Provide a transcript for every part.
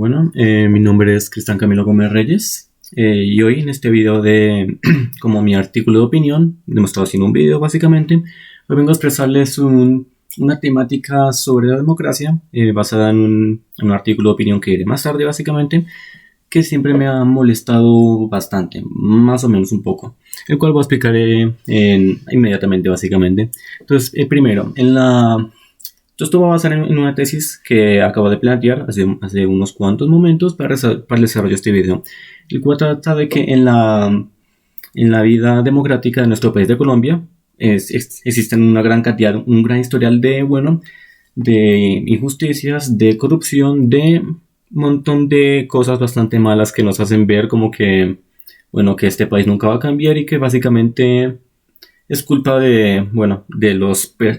Mi nombre es Cristian Camilo Gómez Reyes y hoy en este video de como mi artículo de opinión, me estado haciendo un video básicamente, hoy vengo a expresarles una temática sobre la democracia basada en un artículo de opinión que diré más tarde básicamente, que siempre me ha molestado bastante, más o menos un poco, el cual voy a explicar inmediatamente básicamente. Entonces, primero, esto va a basar en una tesis que acabo de plantear hace unos cuantos momentos para el desarrollo de este video, el cual trata de que en la vida democrática de nuestro país de Colombia existen una gran cantidad, un gran historial de injusticias, de corrupción, de un montón de cosas bastante malas que nos hacen ver como que este país nunca va a cambiar y que básicamente es culpa de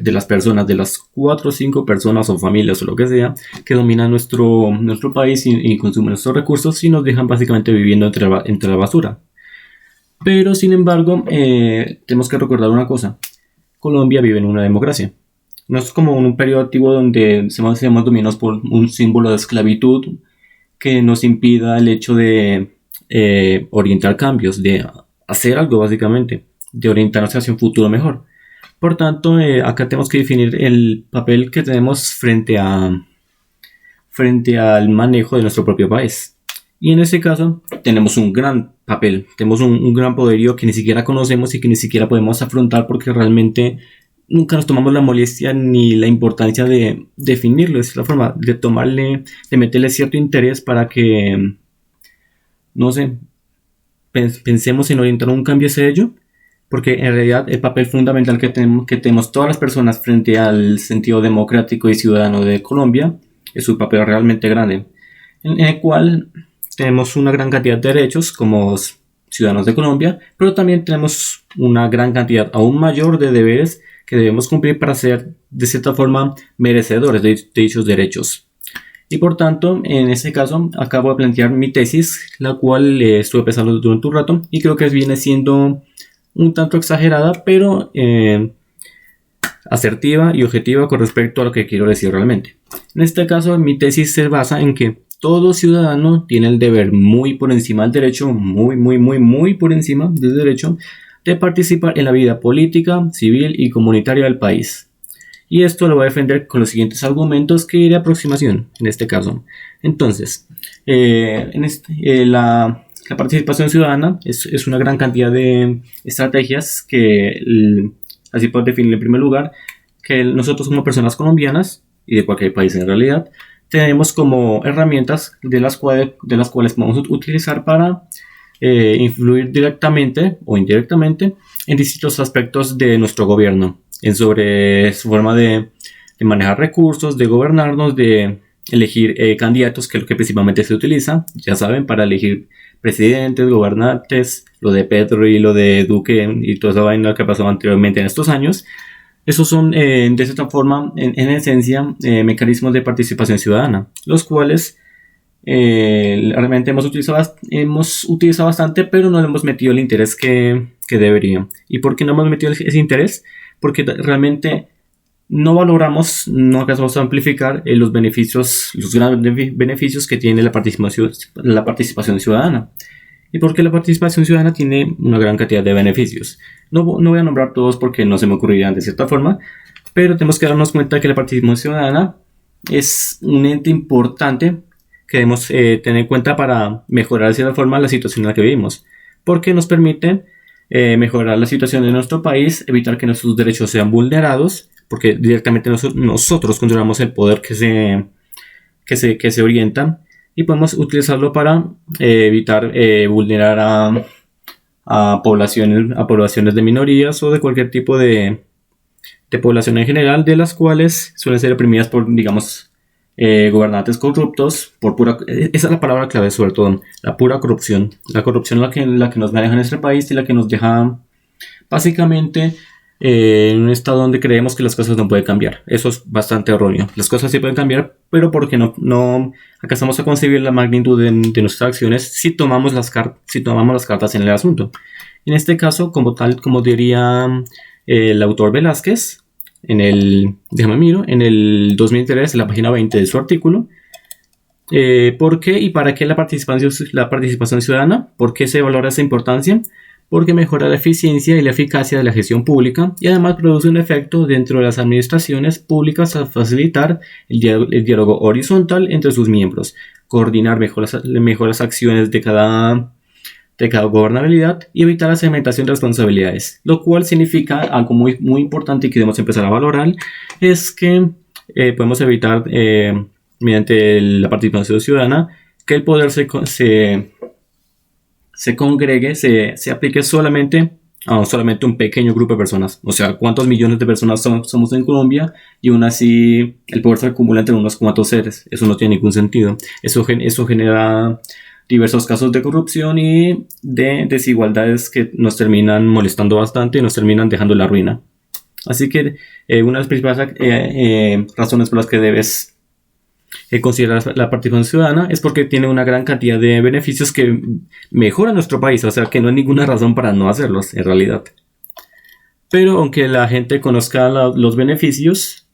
las personas, de las 4 o 5 personas o familias o lo que sea, que dominan nuestro país y consumen nuestros recursos y nos dejan básicamente viviendo entre la basura. Pero sin embargo, tenemos que recordar una cosa: Colombia vive en una democracia. No es como en un periodo antiguo donde seamos dominados por un símbolo de esclavitud que nos impida el hecho de orientar cambios, de hacer algo básicamente, de orientarnos hacia un futuro mejor. Por tanto, acá tenemos que definir el papel que tenemos frente al manejo de nuestro propio país. Y en este caso tenemos un gran papel, tenemos un gran poderío que ni siquiera conocemos y que ni siquiera podemos afrontar porque realmente nunca nos tomamos la molestia ni la importancia de definirlo. Es la forma de meterle cierto interés para que, no sé, pensemos en orientar un cambio hacia ello, porque en realidad el papel fundamental que tenemos todas las personas frente al sentido democrático y ciudadano de Colombia es un papel realmente grande, en el cual tenemos una gran cantidad de derechos como ciudadanos de Colombia, pero también tenemos una gran cantidad aún mayor de deberes que debemos cumplir para ser de cierta forma merecedores de dichos derechos. Y por tanto, en este caso, acabo de plantear mi tesis, la cual estuve pensando durante un rato y creo que viene siendo un tanto exagerada, pero asertiva y objetiva con respecto a lo que quiero decir realmente. En este caso, mi tesis se basa en que todo ciudadano tiene el deber muy por encima del derecho, muy por encima del derecho de participar en la vida política, civil y comunitaria del país. Y esto lo voy a defender con los siguientes argumentos que iré a aproximación en este caso. Entonces, la participación ciudadana es una gran cantidad de estrategias que, así por definir en primer lugar, que nosotros como personas colombianas y de cualquier país en realidad, tenemos como herramientas de las cuales podemos utilizar para influir directamente o indirectamente en distintos aspectos de nuestro gobierno, sobre su forma de manejar recursos, de gobernarnos, de elegir candidatos, que es lo que principalmente se utiliza, ya saben, para elegir presidentes, gobernantes, lo de Petro y lo de Duque y toda esa vaina que pasó anteriormente en estos años. Esos son, de cierta forma, en esencia, mecanismos de participación ciudadana, los cuales realmente hemos utilizado bastante, pero no le hemos metido el interés que debería. ¿Y por qué no hemos metido ese interés? Porque realmente no valoramos, no alcanzamos a amplificar los beneficios, los grandes beneficios que tiene la participación ciudadana. ¿Y por qué la participación ciudadana tiene una gran cantidad de beneficios? No voy a nombrar todos porque no se me ocurrirían de cierta forma, pero tenemos que darnos cuenta que la participación ciudadana es un ente importante que debemos tener en cuenta para mejorar de cierta forma la situación en la que vivimos, porque nos permite mejorar la situación de nuestro país, evitar que nuestros derechos sean vulnerados, porque directamente nosotros controlamos el poder que se orienta, y podemos utilizarlo para evitar vulnerar a poblaciones de minorías o de cualquier tipo de población en general, de las cuales suelen ser oprimidas por, digamos, gobernantes corruptos, esa es la palabra clave, sobre todo, la pura corrupción. La corrupción es la que nos maneja en nuestro país y la que nos deja básicamente en un estado donde creemos que las cosas no pueden cambiar. Eso es bastante erróneo. Las cosas sí pueden cambiar, pero porque no alcanzamos a concebir la magnitud de nuestras acciones si tomamos las cartas en el asunto. En este caso, como diría el autor Velázquez, en el 2003, en la página 20 de su artículo, ¿Por qué y para qué la participación ciudadana? ¿Por qué se valora esa importancia? Porque mejora la eficiencia y la eficacia de la gestión pública y además produce un efecto dentro de las administraciones públicas al facilitar el diálogo horizontal entre sus miembros, coordinar mejor las acciones de cada gobernabilidad y evitar la segmentación de responsabilidades, lo cual significa algo muy, muy importante y que debemos empezar a valorar, es que podemos evitar mediante la participación ciudadana que el poder se congregue, se aplique solamente a solamente un pequeño grupo de personas. O sea, ¿cuántos millones de personas somos en Colombia? Y aún así el poder se acumula entre unos cuantos seres. Eso no tiene ningún sentido. Eso genera diversos casos de corrupción y de desigualdades que nos terminan molestando bastante y nos terminan dejando en la ruina. Así que una de las principales razones por las que debes considerar la participación ciudadana es porque tiene una gran cantidad de beneficios que mejoran nuestro país, o sea que no hay ninguna razón para no hacerlos en realidad. Pero aunque la gente conozca los beneficios,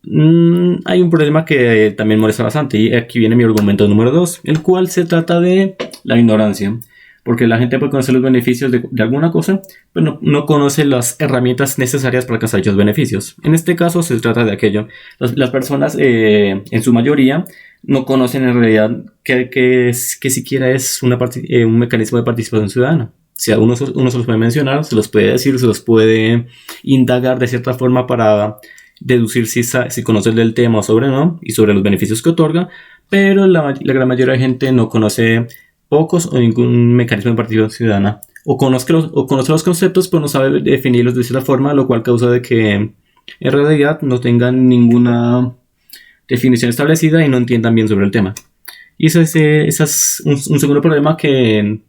hay un problema que también molesta bastante y aquí viene mi argumento número 2, el cual se trata de la ignorancia. Porque la gente puede conocer los beneficios de alguna cosa, pero no conoce las herramientas necesarias para alcanzar dichos beneficios. En este caso se trata de aquello. Las personas, en su mayoría, no conocen en realidad que siquiera es un mecanismo de participación ciudadana. O sea, uno se los puede mencionar, se los puede decir, se los puede indagar de cierta forma para deducir si conoce del tema sobre no y sobre los beneficios que otorga, pero la gran mayoría de gente no conoce pocos o ningún mecanismo de participación ciudadana. O conoce los conceptos, pero no sabe definirlos de cierta forma, lo cual causa de que en realidad no tengan ninguna definición establecida y no entiendan bien sobre el tema. Y ese es un segundo problema que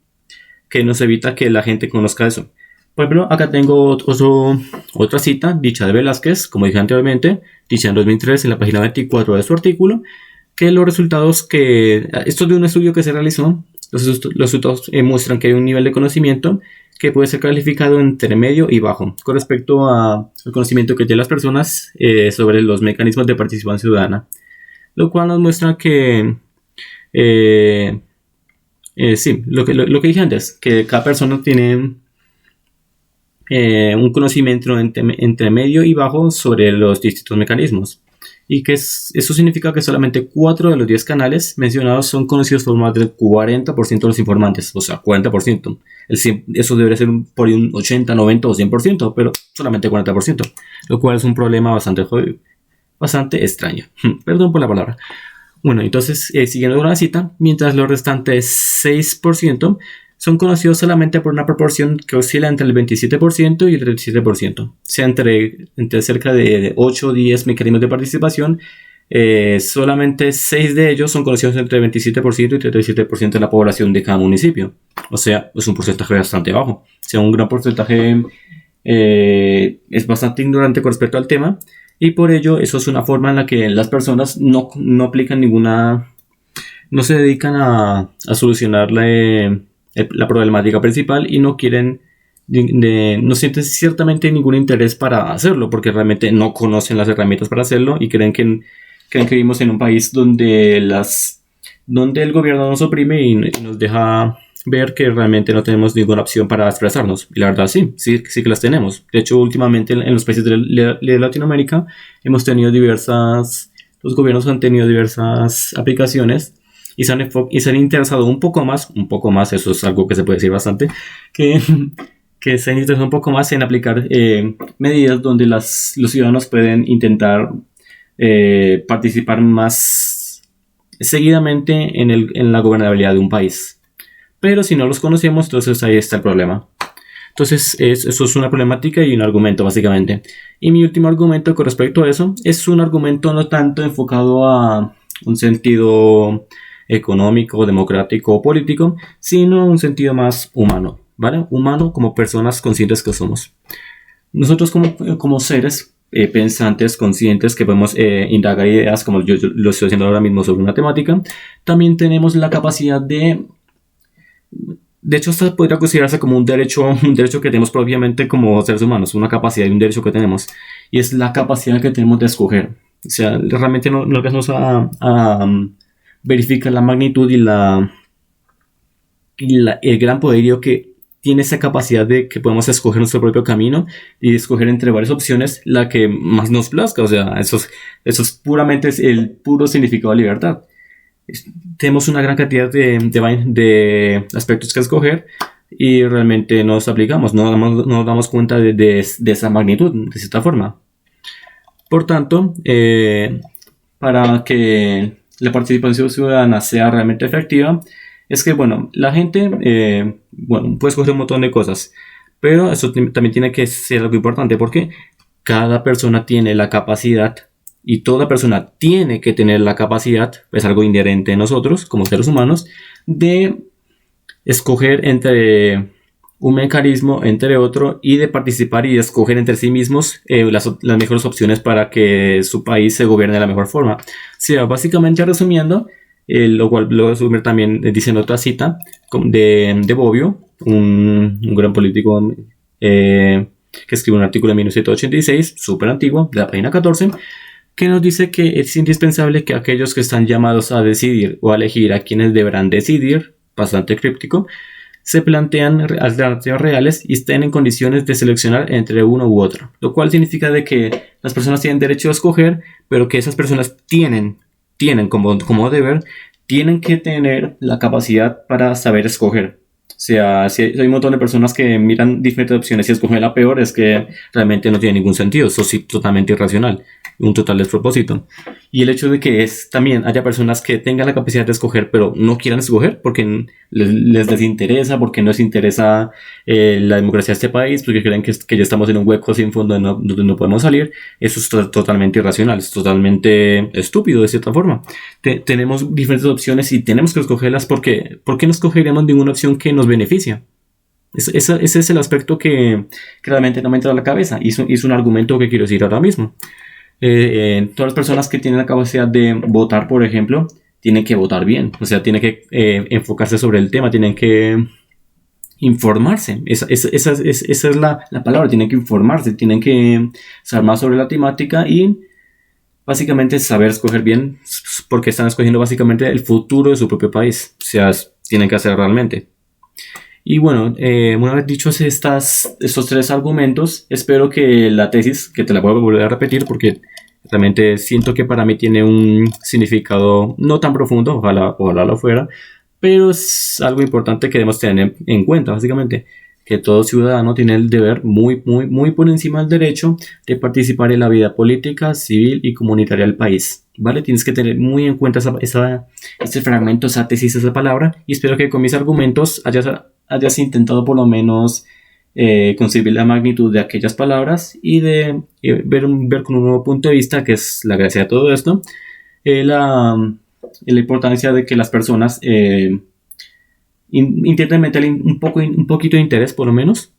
nos evita que la gente conozca eso. Por ejemplo, acá tengo otra cita, dicha de Velázquez, como dije anteriormente, dicha en 2003 en la página 24 de su artículo, que los resultados esto es de un estudio que se realizó. Los resultados muestran que hay un nivel de conocimiento que puede ser calificado entre medio y bajo con respecto al conocimiento que tienen las personas sobre los mecanismos de participación ciudadana, lo cual nos muestra que sí, lo que dije antes, que cada persona tiene un conocimiento entre medio y bajo sobre los distintos mecanismos. Y eso significa que solamente 4 de los 10 canales mencionados son conocidos por más del 40% de los informantes, o sea, 40%. Eso debería ser por un 80, 90 o 100%, pero solamente 40%, lo cual es un problema bastante extraño. Perdón por la palabra. Bueno, entonces, siguiendo con la cita, mientras los restantes 6% son conocidos solamente por una proporción que oscila entre el 27% y el 37%. O sea, entre cerca de 8 o 10 mecanismos de participación, solamente 6 de ellos son conocidos entre el 27% y 37% de la población de cada municipio. O sea, es un porcentaje bastante bajo. O sea, un gran porcentaje es bastante ignorante con respecto al tema. Y por ello, eso es una forma en la que las personas no aplican no se dedican a solucionar la problemática principal y no quieren, no sienten ciertamente ningún interés para hacerlo porque realmente no conocen las herramientas para hacerlo y creen que vivimos en un país donde el gobierno nos oprime y nos deja ver que realmente no tenemos ninguna opción para expresarnos. Y la verdad sí que las tenemos. De hecho, últimamente en los países de Latinoamérica los gobiernos han tenido diversas aplicaciones y se han interesado un poco más, eso es algo que se puede decir bastante, que se han interesado un poco más en aplicar medidas donde los ciudadanos pueden intentar participar más seguidamente en la gobernabilidad de un país. Pero si no los conocemos, entonces ahí está el problema. Entonces eso es una problemática y un argumento básicamente. Y mi último argumento con respecto a eso es un argumento no tanto enfocado a un sentido económico, democrático o político, sino un sentido más humano, ¿vale? Humano como personas conscientes que somos. Nosotros como seres pensantes, conscientes, que podemos indagar ideas, como yo lo estoy haciendo ahora mismo sobre una temática, también tenemos la capacidad de hecho, esto podría considerarse como un derecho que tenemos propiamente como seres humanos, una capacidad y un derecho que tenemos, y es la capacidad que tenemos de escoger. O sea, realmente no alcanzamos a verifica la magnitud el gran poderío que tiene esa capacidad de que podemos escoger nuestro propio camino y escoger entre varias opciones la que más nos plazca. O sea, eso es puramente el puro significado de libertad. Tenemos una gran cantidad de aspectos que escoger y realmente nos aplicamos, no nos damos cuenta de esa magnitud, de cierta forma. Por tanto, para que la participación ciudadana sea realmente efectiva, es que, bueno, la gente, puede escoger un montón de cosas, pero eso también tiene que ser algo importante porque cada persona tiene la capacidad y toda persona tiene que tener la capacidad, es algo inherente en nosotros como seres humanos, de escoger entre un mecanismo entre otro y de participar y de escoger entre sí mismos las mejores opciones para que su país se gobierne de la mejor forma. O sea, básicamente resumiendo, lo cual lo voy a resumir también diciendo otra cita de Bobbio, un gran político que escribió un artículo en 1986, súper antiguo, de la página 14, que nos dice que es indispensable que aquellos que están llamados a decidir o a elegir a quienes deberán decidir, bastante críptico, se plantean alternativas reales y estén en condiciones de seleccionar entre uno u otro, lo cual significa de que las personas tienen derecho a escoger, pero que esas personas tienen como deber, tienen que tener la capacidad para saber escoger. O sea, si hay un montón de personas que miran diferentes opciones y escogen la peor, es que realmente no tiene ningún sentido. Eso sí, totalmente irracional, un total despropósito. Y el hecho de que también haya personas que tengan la capacidad de escoger, pero no quieran escoger porque les desinteresa, porque no les interesa la democracia de este país, porque creen que ya estamos en un hueco sin fondo donde no podemos salir, eso es totalmente irracional, es totalmente estúpido de cierta forma. Tenemos diferentes opciones y tenemos que escogerlas porque ¿por qué no escogeríamos ninguna opción que nos beneficia? Ese es el aspecto que realmente no me entra a la cabeza y es un argumento que quiero decir ahora mismo. Todas las personas que tienen la capacidad de votar, por ejemplo, tienen que votar bien, o sea, tienen que enfocarse sobre el tema, tienen que informarse, esa es la palabra, tienen que informarse, tienen que saber más sobre la temática y básicamente saber escoger bien, porque están escogiendo básicamente el futuro de su propio país, o sea, tienen que hacer realmente. Y bueno, una vez dichos estos tres argumentos, espero que la tesis, que te la voy a volver a repetir porque realmente siento que para mí tiene un significado no tan profundo, ojalá lo fuera, pero es algo importante que debemos tener en cuenta, básicamente, que todo ciudadano tiene el deber muy, muy, muy por encima del derecho de participar en la vida política, civil y comunitaria del país, ¿vale? Tienes que tener muy en cuenta este fragmento, esa tesis, esa palabra, y espero que con mis argumentos hayas intentado por lo menos concebir la magnitud de aquellas palabras y de ver con un nuevo punto de vista, que es la gracia de todo esto, la importancia de que las personas intenten meterle un poquito de interés, por lo menos,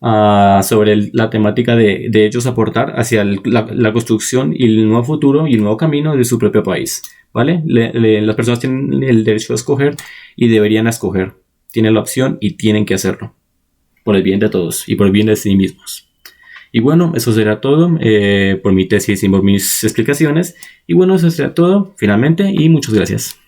sobre la temática de ellos aportar hacia la construcción y el nuevo futuro y el nuevo camino de su propio país, ¿vale? Las personas tienen el derecho a escoger y deberían escoger. Tienen la opción y tienen que hacerlo por el bien de todos y por el bien de sí mismos. Y bueno, eso será todo por mi tesis y por mis explicaciones. Y bueno, eso será todo finalmente y muchas gracias.